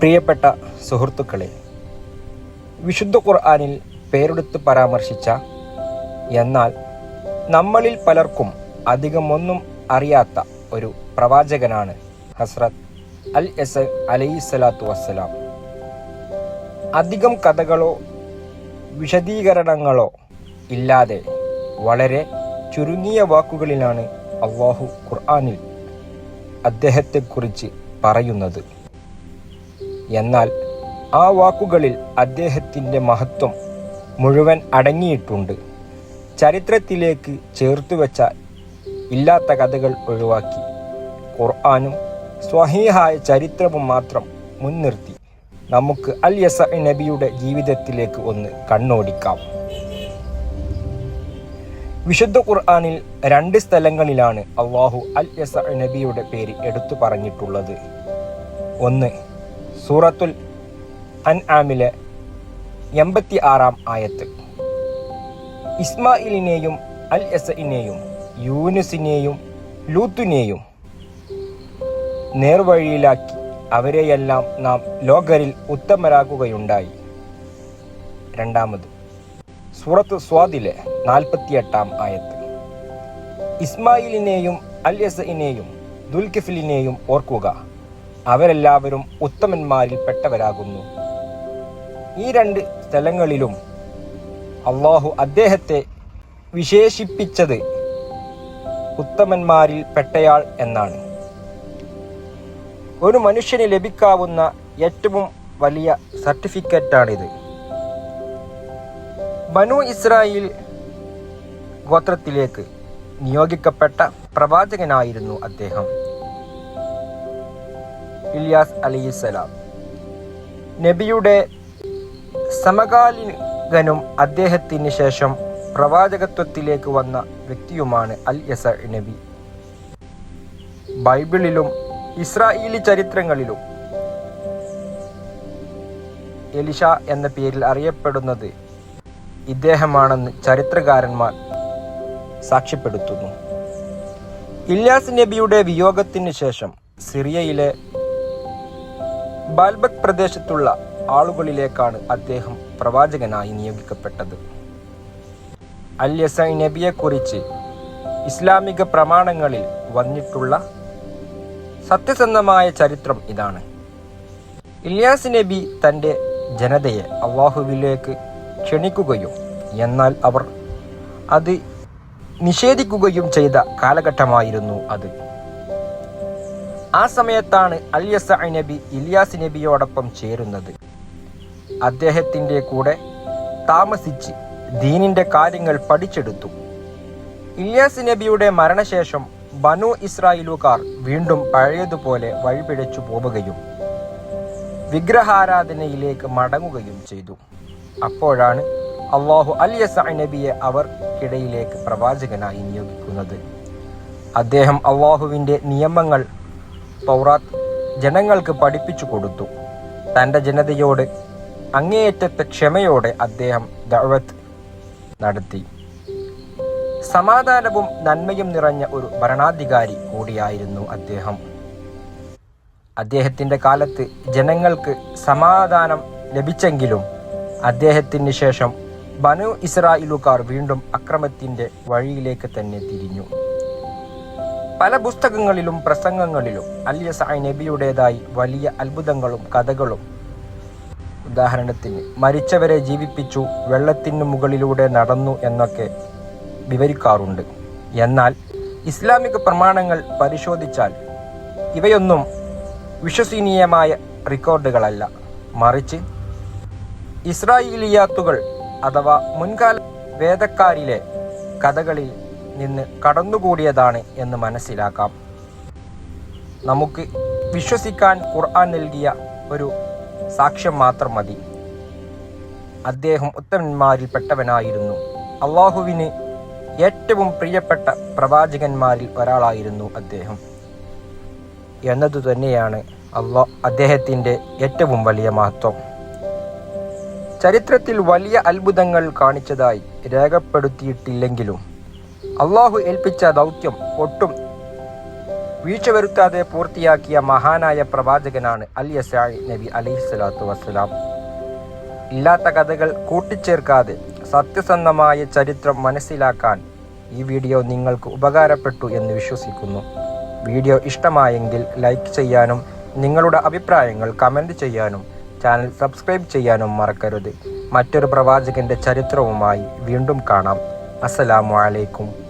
പ്രിയപ്പെട്ട സുഹൃത്തുക്കളെ, വിശുദ്ധ ഖുർആനിൽ പേരെടുത്ത് പരാമർശിച്ച എന്നാൽ നമ്മളിൽ പലർക്കും അധികമൊന്നും അറിയാത്ത ഒരു പ്രവാചകനാണ് ഹസ്രത്ത് അൽ-യസ അലൈഹിസ്സലാത്തു വസ്സലാം. അധികം കഥകളോ വിശദീകരണങ്ങളോ ഇല്ലാതെ വളരെ ചുരുങ്ങിയ വാക്കുകളിലാണ് അല്ലാഹു ഖുർആനിൽ അദ്ദേഹത്തെക്കുറിച്ച് പറയുന്നത്. എന്നാൽ ആ വാക്കുകളിൽ അദ്ദേഹത്തിൻ്റെ മഹത്വം മുഴുവൻ അടങ്ങിയിട്ടുണ്ട്. ചരിത്രത്തിലേക്ക് ചേർത്തുവെച്ച ഇല്ലാത്ത കഥകൾ ഒഴിവാക്കി ഖുർആനും സ്വഹീഹായ ചരിത്രവും മാത്രം മുൻനിർത്തി നമുക്ക് അൽ-യസ നബിയുടെ ജീവിതത്തിലേക്ക് ഒന്ന് കണ്ണോടിക്കാം. വിശുദ്ധ ഖുർആനിൽ 2 സ്ഥലങ്ങളിലാണ് അല്ലാഹു അൽ-യസ നബിയുടെ പേര് എടുത്തു പറഞ്ഞിട്ടുള്ളത്. ഒന്ന് സൂറത്തുൽ അൻആമിലെ 86-ാം ആയത്ത്. ഇസ്മായിലിനെയും അൽ-യസഇനെയും യൂനുസിനെയും ലൂത്തിനെയും നേർവഴിയിലാക്കി അവരെയെല്ലാം നാം ലോകരിൽ ഉത്തമരാക്കുകയുണ്ടായി. രണ്ടാമത് സൂറത്ത് സ്വാദിലെ 48-ാം ആയത്ത്. ഇസ്മായിലിനെയും അൽ-യസഇനെയും ദുൽകിഫ്ലിനെയും ഓർക്കുക, അവരെല്ലാവരും ഉത്തമന്മാരിൽ പെട്ടവരാകുന്നു. ഈ 2 സ്ഥലങ്ങളിലും അല്ലാഹു അദ്ദേഹത്തെ വിശേഷിപ്പിച്ചത് ഉത്തമന്മാരിൽ പെട്ടയാൾ എന്നാണ്. ഒരു മനുഷ്യന് ലഭിക്കാവുന്ന ഏറ്റവും വലിയ സർട്ടിഫിക്കറ്റാണിത്. ബനു ഇസ്രായേൽ ഗോത്രത്തിലേക്ക് നിയോഗിക്കപ്പെട്ട പ്രവാചകനായിരുന്നു അദ്ദേഹം. ഇല്യാസ് അലൈഹിസ്സലാം നബിയുടെ സമകാലികനും അദ്ദേഹത്തിന് ശേഷം പ്രവാചകത്വത്തിലേക്ക് വന്ന വ്യക്തിയുമാണ് അൽ-യസ നബി. ബൈബിളിലും ഇസ്രായേലി ചരിത്രങ്ങളിലും എലിഷ എന്ന പേരിൽ അറിയപ്പെടുന്നത് ഇദ്ദേഹമാണെന്ന് ചരിത്രകാരന്മാർ സാക്ഷ്യപ്പെടുത്തുന്നു. ഇല്യാസ് നബിയുടെ വിയോഗത്തിന് ശേഷം സിറിയയിലെ ബാൽബക് പ്രദേശത്തുള്ള ആളുകളിലേക്കാണ് അദ്ദേഹം പ്രവാചകനായി നിയോഗിക്കപ്പെട്ടത്. അൽ-യസ നബിയെക്കുറിച്ച് ഇസ്ലാമിക പ്രമാണങ്ങളിൽ വന്നിട്ടുള്ള സത്യസന്ധമായ ചരിത്രം ഇതാണ്. ഇല്യാസ് നബി തൻ്റെ ജനതയെ അല്ലാഹുവിലേക്ക് ക്ഷണിക്കുകയും എന്നാൽ അവർ അത് നിഷേധിക്കുകയും ചെയ്ത കാലഘട്ടമായിരുന്നു അത്. ആ സമയത്താണ് അൽ-യസ നബി ഇല്യാസ് നബിയോടൊപ്പം ചേരുന്നത്. അദ്ദേഹത്തിൻ്റെ കൂടെ താമസിച്ച് ദീനിൻ്റെ കാര്യങ്ങൾ പഠിച്ചെടുത്തു. ഇല്യാസ് നബിയുടെ മരണശേഷം ബനു ഇസ്രായേലുകാർ വീണ്ടും പഴയതുപോലെ വഴിപിഴച്ചു പോവുകയും വിഗ്രഹാരാധനയിലേക്ക് മടങ്ങുകയും ചെയ്തു. അപ്പോഴാണ് അല്ലാഹു അൽ-യസ നബിയെ അവർക്കിടയിലേക്ക് പ്രവാചകനായി നിയോഗിക്കുന്നത്. അദ്ദേഹം അല്ലാഹുവിൻ്റെ നിയമങ്ങൾ തൗറാത്ത് ജനങ്ങൾക്ക് പഠിപ്പിച്ചു കൊടുത്തു. തൻ്റെ ജനതയോട് അങ്ങേയറ്റത്തെ ക്ഷമയോടെ അദ്ദേഹം ദഅവത്ത് നടത്തി. സമാധാനവും നന്മയും നിറഞ്ഞ ഒരു ഭരണാധികാരി കൂടിയായിരുന്നു അദ്ദേഹം. അദ്ദേഹത്തിൻ്റെ കാലത്ത് ജനങ്ങൾക്ക് സമാധാനം ലഭിച്ചെങ്കിലും അദ്ദേഹത്തിന് ശേഷം ബനു ഇസ്രായേലുകാർ വീണ്ടും അക്രമത്തിൻ്റെ വഴിയിലേക്ക് തന്നെ തിരിഞ്ഞു. പല പുസ്തകങ്ങളിലും പ്രസംഗങ്ങളിലും അൽ-യസ നബിയുടേതായി വലിയ അത്ഭുതങ്ങളും കഥകളും, ഉദാഹരണത്തിന് മരിച്ചവരെ ജീവിപ്പിച്ചു, വെള്ളത്തിനു മുകളിലൂടെ നടന്നു എന്നൊക്കെ വിവരിക്കാറുണ്ട്. എന്നാൽ ഇസ്ലാമിക പ്രമാണങ്ങൾ പരിശോധിച്ചാൽ ഇവയൊന്നും വിശ്വസനീയമായ റെക്കോർഡുകളല്ല, മറിച്ച് ഇസ്രായേലിയാത്തുകൾ അഥവാ മുൻകാല വേദക്കാരിലെ കഥകളിൽ നിന്ന് കടന്നുകൂടിയതാണ് എന്ന് മനസ്സിലാക്കാം. നമുക്ക് വിശ്വസിക്കാൻ ഖുർആൻ നൽകിയ ഒരു സാക്ഷ്യം മാത്രം മതി. അദ്ദേഹം ഉത്തമന്മാരിൽ പെട്ടവനായിരുന്നു. അല്ലാഹുവിന് ഏറ്റവും പ്രിയപ്പെട്ട പ്രവാചകന്മാരിൽ ഒരാളായിരുന്നു അദ്ദേഹം എന്നതു തന്നെയാണ് അദ്ദേഹത്തിൻ്റെ ഏറ്റവും വലിയ മഹത്വം. ചരിത്രത്തിൽ വലിയ അത്ഭുതങ്ങൾ കാണിച്ചതായി രേഖപ്പെടുത്തിയിട്ടില്ലെങ്കിലും അല്ലാഹു ഏൽപ്പിച്ച ദൗത്യം ഒട്ടും വീഴ്ച വരുത്താതെ പൂർത്തിയാക്കിയ മഹാനായ പ്രവാചകനാണ് അൽ യസാഇ നബി അലൈഹിസ്സലാത്തു വസ്സലാം. ഇല്ലാത്ത കഥകൾ കൂട്ടിച്ചേർക്കാതെ സത്യസന്ധമായ ചരിത്രം മനസ്സിലാക്കാൻ ഈ വീഡിയോ നിങ്ങൾക്ക് ഉപകാരപ്പെട്ടു എന്ന് വിശ്വസിക്കുന്നു. വീഡിയോ ഇഷ്ടമായെങ്കിൽ ലൈക്ക് ചെയ്യാനും നിങ്ങളുടെ അഭിപ്രായങ്ങൾ കമൻറ്റ് ചെയ്യാനും ചാനൽ സബ്സ്ക്രൈബ് ചെയ്യാനും മറക്കരുത്. മറ്റൊരു പ്രവാചകന്റെ ചരിത്രവുമായി വീണ്ടും കാണാം. അസ്സലാമു അലൈക്കും.